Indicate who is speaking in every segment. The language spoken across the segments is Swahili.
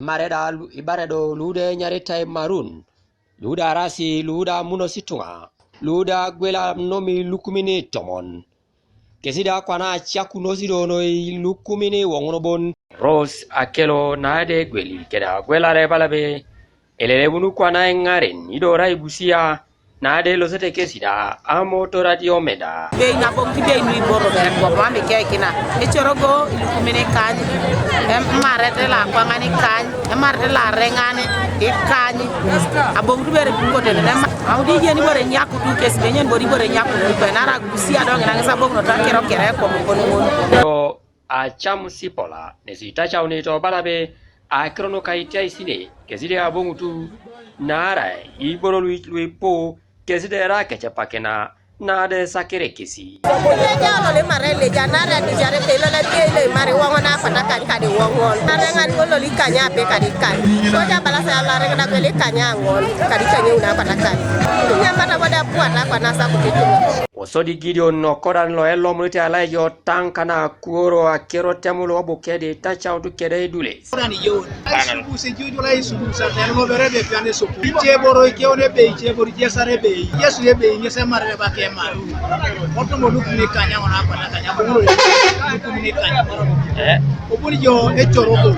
Speaker 1: Mareda ibaredo lude nyareta marun. Luda rasi luda munositunga. Luda gwela nomi lukumini tomon. Kesida kwana chaku nosidono lukumini wongonobon. Rose akelo nade gweli keda gwela rebalabe. Elele bunu kwana ngarin idora ibusia. Nade losete kesida amo radio meda.
Speaker 2: Be na bom ti be ni boro bere ko ma me ke kina. E chorogo ilukumini kanyi. Marete la kwangani kanyi. Marete la rengani kanyi. Abom ti bere ko de na audi je ni bore nyaku tu kes be nyen bori bore nyaku tu be na ra gusia do ngana sa bom no ta kero kere ko ko
Speaker 1: no. A chamu sipola nesita chaune to balabe a krono kaitia isine keside abongu tu nara iboro lui po keside ra kechapakena nade sakere kesi
Speaker 3: ya le mare le janara di jare pelo le pele mare wongona fata kan kadi wongon nare ngan ngolo li kanya pe kadi kan so ja bala sa la rega na le kanya ngol kadi kanya una fata kan nyamba na wada puata pana sa kukitu
Speaker 1: osodi Gideon no koran lo elo mulite ala yo tankana kuoro akero temulo bokede tacha utu kede dule
Speaker 4: orani yo subu se juju la subu sa tel mo bere be piane sopu je boro ke one be je boro je sare be yesu ye be ni se mare ba ke maru oto mo lu ni kanya ona pa kanya bo lu ni kanya o boni yo e chorogo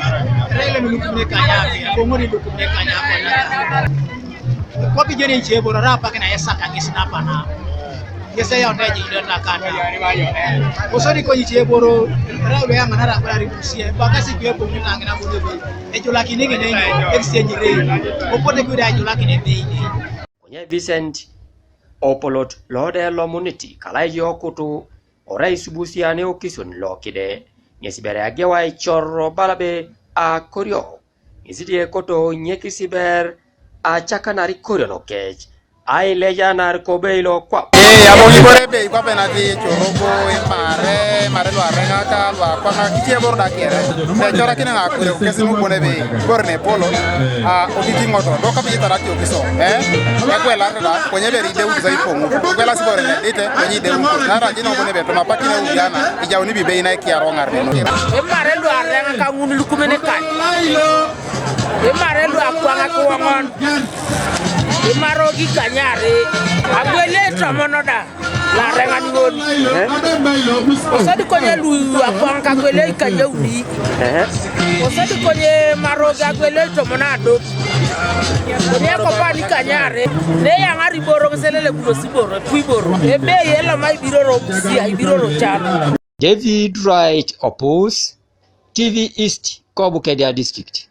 Speaker 4: rele lu ni kanya ko ngori lu ni kanya ko bi jeni je boro ra pa kana esa ka kisina pa na yesa ya oneji ndo nakata osori ko yiche boro rawo ya manara kwa ribusie bakasi kwe ko mutanga na bobe ejola kinenge ne exchange rate opote kwa ejola kinenge
Speaker 1: onye Vincent Opolot lode lo muniti kala yo kutu ora isubusia ne okison lokide nyesibere agewa ichoro balabe a korio izidi koto nyekisiber a chakanari korio no kech ai leja narkobeilo kwa
Speaker 5: abongibore be kwa penati chorogo mare lo arenga ka lo kwa kiche borda kere te chora kina ngakure kesi mu bone be borne polo oditi ngoto do ka bijita ratio kiso ekwela rada kwenye be ride uza ipongu kwela sibore ne dite kwenye de nara jino bone be to mapakine ugana ijauni bibe ina kiaro ngarbe no
Speaker 2: mare lo arenga ka ngunu lukumene kan mare lo akwanga ko wangon marogi kanyare agwele tramonoda la rengan ngoni osadi konye lu akwanga gwele kanya udi osadi konye marogi agwele tramonado konye ko pani kanyare ne yangari boro selele kubosiboro kuiboro ebe yela mai biroro busia ibiroro chana
Speaker 1: David Wright Opus TV East Kobukedia District.